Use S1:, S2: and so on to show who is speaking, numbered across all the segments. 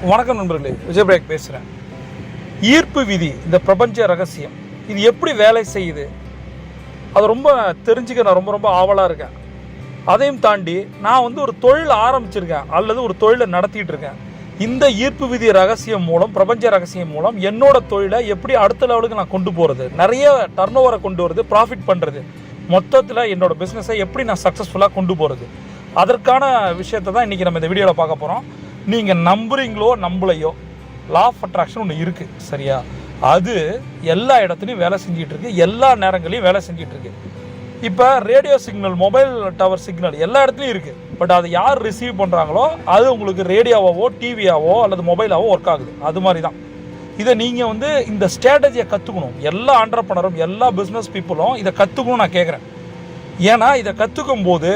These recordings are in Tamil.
S1: வணக்கம் நண்பர்களே, விஜயபிரேக் பேசுகிறேன். ஈர்ப்பு விதி, இந்த பிரபஞ்ச ரகசியம், இது எப்படி வேலை செய்யுது அது ரொம்ப தெரிஞ்சுக்க நான் ரொம்ப ஆவலாக இருக்கேன். அதையும் தாண்டி நான் ஒரு தொழில் ஆரம்பிச்சிருக்கேன் அல்லது ஒரு தொழிலை நடத்திட்டு இருக்கேன். இந்த ஈர்ப்பு விதி ரகசியம் மூலம், பிரபஞ்ச ரகசியம் மூலம் என்னோட தொழிலை எப்படி அடுத்த லெவலுக்கு நான் கொண்டு போகிறது, நிறைய டர்ன் ஓவரை கொண்டு வரது, ப்ராஃபிட் பண்ணுறது, மொத்தத்தில் என்னோட பிஸ்னஸை எப்படி நான் சக்ஸஸ்ஃபுல்லாக கொண்டு போகிறது, அதற்கான விஷயத்தை தான் இன்றைக்கி நம்ம இந்த வீடியோவில் பார்க்க போகிறோம். நீங்கள் நம்புறீங்களோ நம்பலையோ, லா ஆஃப் அட்ராக்ஷன் ஒன்று இருக்குது, சரியா? அது எல்லா இடத்துலையும் வேலை செஞ்சிகிட்ருக்கு, எல்லா நேரங்களையும் வேலை செஞ்சிகிட்ருக்கு. இப்போ radio signal, mobile tower signal எல்லா இடத்துலையும் இருக்குது. பட் அதை யார் ரிசீவ் பண்ணுறாங்களோ அது உங்களுக்கு ரேடியோவாவோ டிவியாவோ அல்லது மொபைலாவோ ஒர்க் ஆகுது. அது மாதிரி தான் இதை நீங்கள் இந்த ஸ்ட்ராட்டஜியை கற்றுக்கணும். எல்லா ஆண்டர்ப்ரனரும், எல்லா பிஸ்னஸ் பீப்புளும் இதை கற்றுக்கணும் நான் கேட்குறேன். ஏன்னா இதை கற்றுக்கும் போது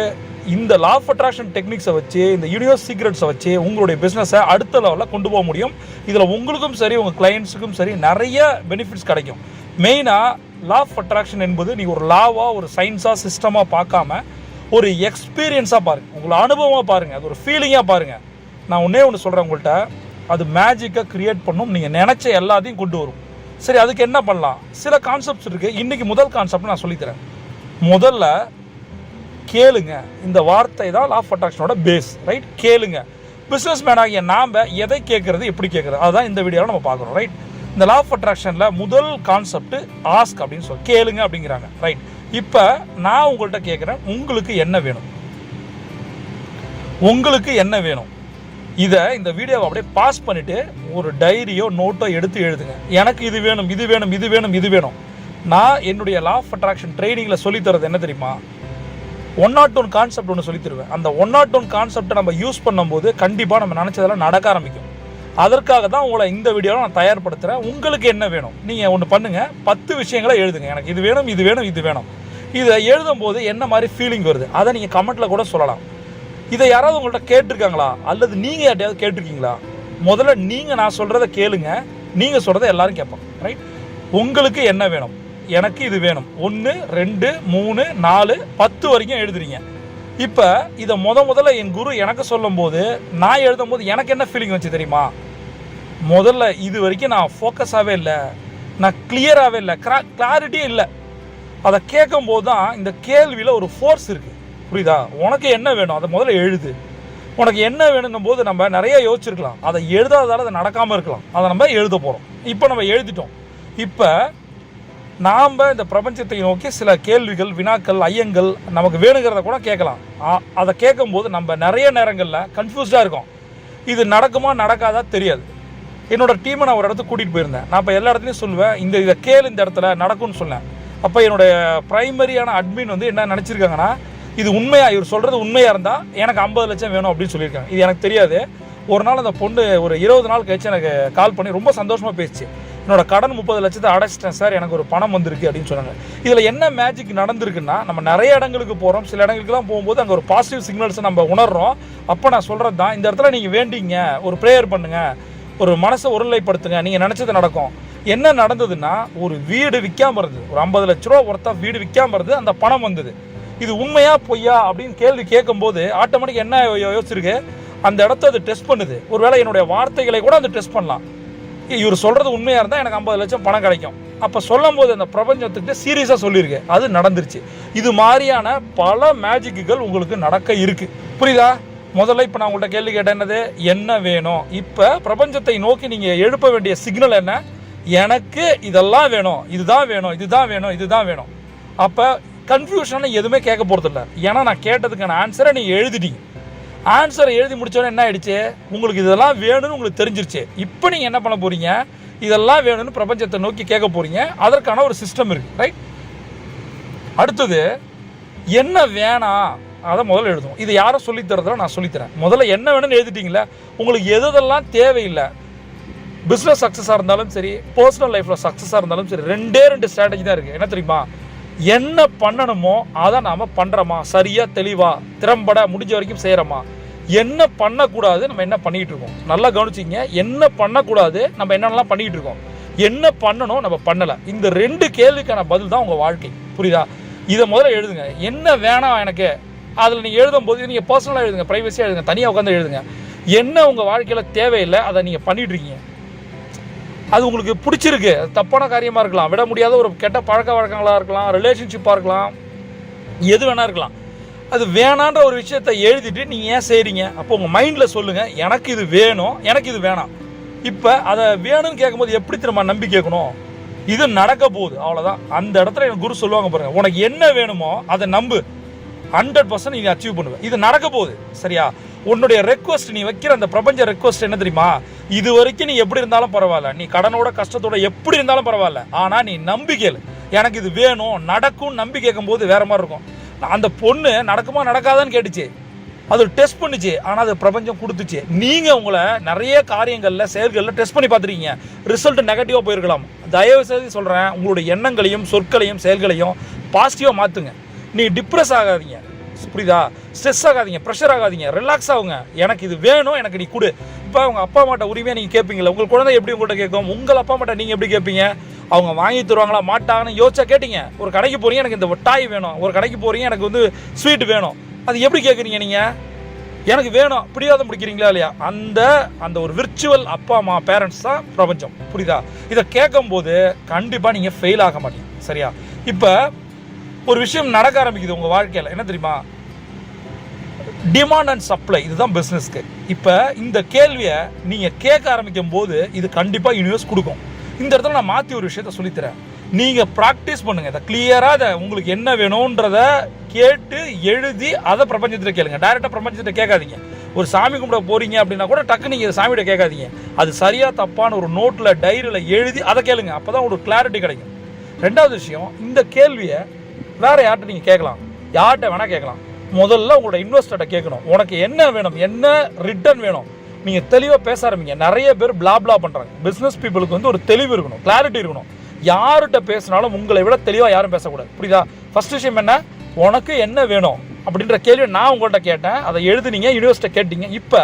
S1: இந்த லா ஆஃப் அட்ராக்ஷன் டெக்னிக்ஸை வச்சு, இந்த யூனிவர்ஸ் சீக்ரெட்ஸை வச்சு உங்களுடைய பிஸ்னஸை அடுத்த லெவலில் கொண்டு போக முடியும். இதில் உங்களுக்கும் சரி, உங்கள் கிளைண்ட்ஸுக்கும் சரி நிறைய பெனிஃபிட்ஸ் கிடைக்கும். மெயினாக லா ஆஃப் அட்ராக்ஷன் என்பது நீங்கள் ஒரு லாவாக, ஒரு சயின்ஸாக, சிஸ்டமாக பார்க்காம ஒரு எக்ஸ்பீரியன்ஸாக பாருங்கள், உங்களை அனுபவமாக பாருங்கள், அது ஒரு ஃபீலிங்காக பாருங்கள். நான் ஒன்று சொல்கிறேன் உங்கள்கிட்ட, அது மேஜிக்காக க்ரியேட் பண்ணும், நீங்கள் நினச்ச எல்லாத்தையும் கொண்டு வரும். சரி, அதுக்கு என்ன பண்ணலாம்? சில கான்செப்ட்ஸ் இருக்குது. இன்றைக்கி முதல் கான்செப்ட் நான் சொல்லித்தரேன். முதல்ல கேளுங்க. இந்த வார்த்தை தான் லா ஆஃப் அட்ராக்ஷனோட பேஸ், ரைட்? கேளுங்க. பிஸ்னஸ் மேன் ஆகிய நாம் எதை கேட்குறது, எப்படி கேட்குறது, அதுதான் இந்த வீடியோவில் நம்ம பார்க்குறோம், ரைட்? இந்த லா ஆஃப் அட்ராக்ஷனில் முதல் கான்செப்ட் ஆஸ்க் அப்படின்னு சொல்லி, கேளுங்க அப்படிங்கிறாங்க, ரைட்? இப்போ நான் உங்கள்கிட்ட கேட்குறேன், உங்களுக்கு என்ன வேணும்? உங்களுக்கு என்ன வேணும்? இதை, இந்த வீடியோவை அப்படியே பாஸ் பண்ணிவிட்டு ஒரு டைரியோ நோட்டோ எடுத்து எழுதுங்க. எனக்கு இது வேணும், இது வேணும், இது வேணும், இது வேணும். நான் என்னுடைய லா ஆஃப் அட்ராக்ஷன் ட்ரைனிங்கில் சொல்லித்தரது என்ன தெரியுமா? 101 கான்செப்ட் ஒன்று சொல்லி தருவேன். அந்த 101 கான்செப்டை நம்ம யூஸ் பண்ணும்போது கண்டிப்பாக நம்ம நினச்சதெல்லாம் நடக்க ஆரம்பிக்கும். அதற்காக தான் உங்களை இந்த வீடியோவில் நான் தயார்படுத்துகிறேன். உங்களுக்கு என்ன வேணும்? நீங்கள் ஒன்று பண்ணுங்கள், 10 விஷயங்களை எழுதுங்க. எனக்கு இது வேணும், இது வேணும், இது வேணும். இதை எழுதும்போது என்ன மாதிரி ஃபீலிங் வருது அதை நீங்கள் கமெண்ட்டில் கூட சொல்லலாம். இதை யாராவது உங்கள்கிட்ட கேட்டிருக்காங்களா அல்லது நீங்கள் யார்ட்டையாவது கேட்டிருக்கீங்களா? முதல்ல நீங்கள் நான் சொல்கிறத கேளுங்க, நீங்கள் சொல்கிறத எல்லாரும் கேட்போம், ரைட்? உங்களுக்கு என்ன வேணும்? எனக்கு இது வேணும். 1, 2, 3, 4, 10 வரைக்கும் எழுதுறீங்க. இப்போ இதை முதல்ல என் குரு எனக்கு சொல்லும் போது, நான் எழுதும் போது எனக்கு என்ன ஃபீலிங் வச்சு தெரியுமா? முதல்ல இது வரைக்கும் நான் ஃபோக்கஸாகவே இல்லை, நான் கிளியராகவே இல்லை, கிளாரிட்டியே இல்லை. அதை கேட்கும் போது தான் இந்த கேள்வியில் ஒரு ஃபோர்ஸ் இருக்குது, புரியுதா? உனக்கு என்ன வேணும் அதை முதல்ல எழுது. உனக்கு என்ன வேணுங்கும் போது நம்ம நிறைய யோசிச்சிருக்கலாம், அதை எழுதாததால் அதை நடக்காமல் இருக்கலாம். அதை நம்ம எழுத போகிறோம். இப்போ நம்ம எழுதிட்டோம். இப்போ நாம் இந்த பிரபஞ்சத்தை நோக்கி சில கேள்விகள், வினாக்கள், ஐயங்கள் நமக்கு வேணுங்கிறத கூட கேட்கலாம். அதை கேட்கும்போது நம்ம நிறைய நேரங்களில் கன்ஃபியூஸ்டாக இருக்கும். இது நடக்குமா நடக்காதா தெரியாது. என்னோட டீமை நான் ஒரு இடத்துக்கு கூட்டிகிட்டு போயிருந்தேன். நான் இப்போ எல்லா இடத்துலையும் சொல்லுவேன், இதை கேளு, இந்த இடத்துல நடக்கும்னு சொன்னேன். அப்போ என்னுடைய ப்ரைமரியான அட்மின் என்ன நினச்சிருக்காங்கன்னா, இது உண்மையாக, இவர் சொல்கிறது உண்மையாக இருந்தால் எனக்கு 50 லட்சம் வேணும் அப்படின்னு சொல்லியிருக்காங்க. இது எனக்கு தெரியாது. ஒரு நாள் அந்த பொண்ணு ஒரு 20 நாள் கழிச்சு எனக்கு கால் பண்ணி ரொம்ப சந்தோஷமாக பேசிச்சு. என்னோட கடன் 30 லட்சத்தை அடைச்சிட்டேன் சார், எனக்கு ஒரு பணம் வந்திருக்கு அப்படின்னு சொன்னாங்க. இதில் என்ன மேஜிக் நடந்திருக்குன்னா, நம்ம நிறைய இடங்களுக்கு போகிறோம், சில இடங்களுக்குலாம் போகும்போது அங்கே ஒரு பாசிட்டிவ் சிக்னல்ஸை நம்ம உணர்றோம். அப்போ நான் சொல்கிறது தான், இந்த இடத்துல நீங்கள் வேண்டிங்க, ஒரு ப்ரேயர் பண்ணுங்கள், ஒரு மனசை ஒருநிலைப்படுத்துங்க, நீங்கள் நினச்சது நடக்கும். என்ன நடந்ததுன்னா, ஒரு வீடு விற்காமல் இருந்தது, ஒரு 50 லட்ச ரூபா ஒருத்தா வீடு விற்காமல் இருந்தது, அந்த பணம் வந்தது. இது உண்மையா பொய்யா அப்படின்னு கேள்வி கேட்கும்போது ஆட்டோமேட்டிக் என்ன யோசிச்சிருக்கு, அந்த இடத்த அது டெஸ்ட் பண்ணுது. ஒருவேளை என்னுடைய வார்த்தைகளை கூட அது டெஸ்ட் பண்ணலாம். இவர் சொல்கிறது உண்மையாக இருந்தால் எனக்கு 50 லட்சம் பணம் கிடைக்கும். அப்போ சொல்லும் போது அந்த பிரபஞ்சத்துக்கிட்ட சீரியஸாக சொல்லியிருக்கு, அது நடந்துருச்சு. இது மாதிரியான பல மேஜிக்குகள் உங்களுக்கு நடக்க இருக்குது, புரியுதா? முதல்ல இப்போ நான் உங்கள்கிட்ட கேள்வி கேட்டேன், என்னது என்ன வேணும்? இப்போ பிரபஞ்சத்தை நோக்கி நீங்கள் எழுப்ப வேண்டிய சிக்னல் என்ன? எனக்கு இதெல்லாம் வேணும், இதுதான் வேணும், இதுதான் வேணும், இதுதான் வேணும். அப்போ கன்ஃபியூஷனாக எதுவுமே கேட்க போகிறதில்ல. ஏன்னா நான் கேட்டதுக்கான ஆன்சரை நீங்கள் எழுதிட்டீங்க. ஆன்சரை எழுதி முடித்தோன்னே என்ன ஆயிடுச்சு, உங்களுக்கு இதெல்லாம் வேணும்னு உங்களுக்கு தெரிஞ்சிருச்சு. இப்போ நீங்கள் என்ன பண்ண போகிறீங்க, இதெல்லாம் வேணும்னு பிரபஞ்சத்தை நோக்கி கேட்க போகிறீங்க. அதற்கான ஒரு சிஸ்டம் இருக்குது, ரைட்? அடுத்தது என்ன வேணாம் அதை முதல்ல எழுதும். இது யாரும் சொல்லித்தரதோ நான் சொல்லித்தரேன். முதல்ல என்ன வேணும்னு எழுதிட்டீங்களா, உங்களுக்கு எதெல்லாம் தேவையில்லை, பிஸ்னஸ் சக்ஸஸாக இருந்தாலும் சரி, பர்சனல் லைஃப்பில் சக்ஸஸாக இருந்தாலும் சரி, 2 ஸ்ட்ராட்டஜி தான் இருக்குது. என்ன தெரியுமா? என்ன பண்ணணுமோ அதை நாம் பண்ணுறோமா, சரியாக தெளிவாக திறம்பட முடிஞ்ச வரைக்கும் செய்கிறோமா? என்ன பண்ணக்கூடாது, நம்ம என்ன பண்ணிகிட்டு இருக்கோம்? நல்லா கவனிச்சிங்க. என்ன பண்ணக்கூடாது, நம்ம என்னென்னலாம் பண்ணிகிட்டு இருக்கோம்? என்ன பண்ணணும், நம்ம பண்ணலை. இந்த 2 கேள்விக்கான பதில் தான் உங்கள் வாழ்க்கை, புரியுதா? இதை முதல்ல எழுதுங்க. என்ன வேணாம் எனக்கு, அதில் நீங்கள் எழுதும் போது நீங்கள் பர்சனலாக எழுதுங்க, ப்ரைவசியாக எழுதுங்க, தனியாக உட்காந்து எழுதுங்க. என்ன உங்கள் வாழ்க்கையில் தேவையில்லை அதை நீங்கள் பண்ணிட்டு இருக்கீங்க. அது உங்களுக்கு பிடிச்சிருக்கு, அது தப்பான காரியமாக இருக்கலாம், விட முடியாத ஒரு கெட்ட பழக்க வழக்கங்களாக இருக்கலாம், ரிலேஷன்ஷிப்பாக இருக்கலாம், எது வேணா இருக்கலாம். அது வேணான்ற ஒரு விஷயத்தை எழுதிட்டு நீங்கள் ஏன் செய்கிறீங்க? அப்போ உங்கள் மைண்டில் சொல்லுங்கள், எனக்கு இது வேணும், எனக்கு இது வேணாம். இப்போ அதை வேணும்னு கேட்கும்போது எப்படி திரும்ப நம்பி கேட்கணும்? இது நடக்க போகுது, அவ்வளோதான். அந்த இடத்துல எனக்கு குரு சொல்லுவாங்க பாருங்க, உனக்கு என்ன வேணுமோ அதை நம்பு, 100% நீ அச்சீவ் பண்ணுவேன். இது நடக்க போகுது, சரியா? உன்னுடைய ரெக்வஸ்ட், நீ வைக்கிற அந்த பிரபஞ்ச ரெக்வஸ்ட் என்ன தெரியுமா? இது வரைக்கும் நீ எப்படி இருந்தாலும் பரவாயில்ல, நீ கடனோட கஷ்டத்தோட எப்படி இருந்தாலும் பரவாயில்ல, ஆனால் நீ நம்பிக்கையில் எனக்கு இது வேணும் நடக்கும் நம்பி கேட்கும் போது வேற மாதிரி இருக்கும். அந்த பொண்ணு நடக்குமா நடக்காதான்னு கேட்டுச்சு, அது டெஸ்ட் பண்ணுச்சு, ஆனால் அது பிரபஞ்சம் கொடுத்துச்சு. நீங்கள் உங்களை நிறைய காரியங்களில் செயல்களில் டெஸ்ட் பண்ணி பார்த்துருக்கீங்க, ரிசல்ட் நெகட்டிவாக போயிருக்கலாம். தயவு செய்து சொல்கிறேன், உங்களுடைய எண்ணங்களையும் சொற்களையும் செயல்களையும் பாசிட்டிவாக மாற்றுங்க. நீங்கள் டிப்ரெஸ் ஆகாதீங்க, புரியுதா? ஸ்ட்ரெஸ் ஆகாதீங்க, ப்ரெஷர் ஆகாதீங்க, ரிலாக்ஸ் ஆகுங்க. எனக்கு இது வேணும், எனக்கு நீ கொடு. இப்போ உங்கள் அப்பா அம்மாட்ட உரிமையாக நீங்கள் கேட்பீங்களா? உங்கள் குழந்தை எப்படி உங்கள்கிட்ட கேட்கும்? உங்கள் அப்பா அம்மாட்ட நீங்கள் எப்படி கேட்பீங்க? அவங்க வாங்கி தருவாங்களா மாட்டாங்கன்னு யோசிச்சா கேட்டீங்க. ஒரு கடைக்கு போகிறீங்க, எனக்கு இந்த டாய் வேணும், ஒரு கடைக்கு போகிறீங்க, எனக்கு வந்து ஸ்வீட் வேணும், அது எப்படி கேட்குறீங்க நீங்கள்? எனக்கு வேணும், பிடிவாதம் பிடிக்கிறீங்களா இல்லையா? அந்த ஒரு விர்ச்சுவல் அப்பா அம்மா பேரண்ட்ஸ் தான் பிரபஞ்சம், புரியுதா? இதை கேட்கும் போது கண்டிப்பாக நீங்கள் ஃபெயில் ஆக மாட்டீங்க, சரியா? இப்போ ஒரு விஷயம் நடக்க ஆரம்பிக்குது உங்கள் வாழ்க்கையில், என்ன தெரியுமா? டிமாண்ட் அண்ட் சப்ளை, இதுதான் பிஸ்னஸ்க்கு. இப்போ இந்த கேள்வியை நீங்கள் கேட்க ஆரம்பிக்கும் போது இது கண்டிப்பாக யூனிவர்ஸ் கொடுக்கும். இந்த இடத்துல நான் மாற்றி ஒரு விஷயத்த சொல்லித்தரேன், நீங்கள் ப்ராக்டிஸ் பண்ணுங்கள். இதை கிளியராக அதை உங்களுக்கு என்ன வேணுன்றத கேட்டு எழுதி அதை பிரபஞ்சத்தை கேளுங்க. டைரெக்டாக பிரபஞ்சத்தை கேட்காதீங்க. ஒரு சாமி கும்பிட போகிறீங்க அப்படின்னா கூட டக்கு நீங்கள் சாமிகிட்ட கேட்காதீங்க. அது சரியாக தப்பான ஒரு நோட்டில் டைரியில் எழுதி அதை கேளுங்க. அப்போ தான் ஒரு கிளாரிட்டி கிடைக்கும். ரெண்டாவது விஷயம், இந்த கேள்வியை வேறு யார்கிட்ட நீங்கள் கேட்கலாம், யார்கிட்ட வேணால் கேட்கலாம். முதல்ல உங்களோட இன்வெஸ்டர்கிட்ட கேட்கணும், உனக்கு என்ன வேணும், என்ன ரிட்டர்ன் வேணும். நீங்கள் தெளிவாக பேச ஆரம்பிங்க. நிறைய பேர் பிளாப்லா பண்ணுறாங்க. பிஸ்னஸ் பீப்புளுக்கு வந்து ஒரு தெளிவு இருக்கணும், கிளாரிட்டி இருக்கணும். யார்கிட்ட பேசினாலும் உங்களை விட தெளிவாக யாரும் பேசக்கூடாது, புரியுதா? ஃபர்ஸ்ட் விஷயம் என்ன, உனக்கு என்ன வேணும் அப்படின்ற கேள்வி நான் உங்கள்கிட்ட கேட்டேன், அதை எழுதுனீங்க, யூனிவர்சிட்ட கேட்டீங்க. இப்போ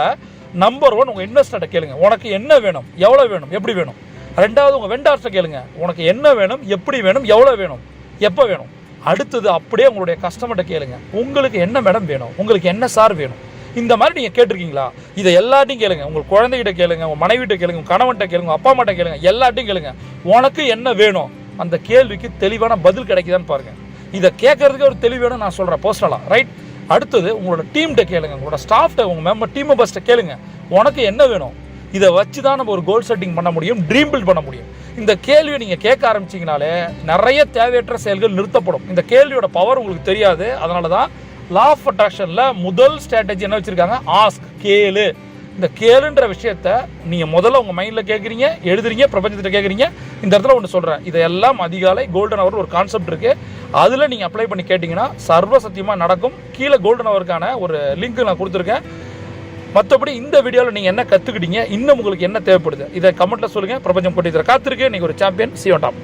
S1: நம்பர் 1 உங்கள் இன்வெஸ்டர்கிட்ட கேளுங்க, உனக்கு என்ன வேணும், எவ்வளோ வேணும், எப்படி வேணும். ரெண்டாவது உங்கள் வெண்டார்ஸ்ட்ட கேளுங்க, உனக்கு என்ன வேணும், எப்படி வேணும், எவ்வளோ வேணும், எப்போ வேணும். அடுத்தது அப்படியே உங்களுடைய கஸ்டமர்கிட்ட கேளுங்க, உங்களுக்கு என்ன மேடம் வேணும், உங்களுக்கு என்ன சார் வேணும். இந்த மாதிரி நீங்கள் கேட்டிருக்கீங்களா? இதை எல்லாத்தையும் கேளுங்க. உங்கள் குழந்தைகிட்ட கேளுங்க, உங்கள் மனைவிட்ட கேளுங்க, உங்கள் கணவன்கிட்ட கேளுங்க, அப்பா அம்மாட்ட கேளுங்க, எல்லாத்தையும் கேளுங்க. உனக்கு என்ன வேணும், அந்த கேள்விக்கு தெளிவான பதில் கிடைக்குதான்னு பாருங்க. இதை கேட்கறதுக்கு ஒரு தெளிவு வேணும் நான் சொல்கிறேன் பர்சனலாக, ரைட்? அடுத்தது உங்களோட டீம்கிட்ட கேளுங்க, உங்களோட ஸ்டாஃப்ட்ட, உங்கள் மெம்பர் டீம் மெம்பர்ஸ்ட்ட கேளுங்க, உனக்கு என்ன வேணும். இதை வச்சு தான் நம்ம ஒரு கோல் செட்டிங் பண்ண முடியும், ட்ரீம் பில்ட் பண்ண முடியும். இந்த கேள்வியை நீங்கள் கேட்க ஆரம்பிச்சிங்கனாலே நிறைய தேவையற்ற செயல்கள் நிறுத்தப்படும். இந்த கேள்வியோட பவர் உங்களுக்கு தெரியாது. அதனால தான் லா ஆஃப் அட்ராக்ஷனில் முதல் ஸ்ட்ராட்டஜி என்ன வச்சுருக்காங்க, ஆஸ்க், கேளு. இந்த கேளுன்ற விஷயத்த நீங்கள் முதல்ல உங்கள் மைண்டில் கேட்குறீங்க, எழுதுறீங்க, பிரபஞ்சத்தை கேட்குறீங்க. இந்த இடத்துல ஒன்று சொல்கிறேன், இதையெல்லாம் அதிகாலை கோல்டன் ஹவர் ஒரு கான்செப்ட் இருக்குது, அதில் நீங்கள் அப்ளை பண்ணி கேட்டிங்கன்னா சர்வ சத்தியமாக நடக்கும். கீழே கோல்டன் ஹவருக்கான ஒரு லிங்க் நான் கொடுத்துருக்கேன். மற்றபடி இந்த வீடியோவில் நீங்கள் என்ன கற்றுக்கிட்டீங்க, இன்னும் உங்களுக்கு என்ன தேவைப்படுது, இதை கமெண்ட்டில் சொல்லுங்கள். பிரபஞ்சம் போட்டி காத்திருக்கு. நீங்கள் ஒரு champion. See you on top.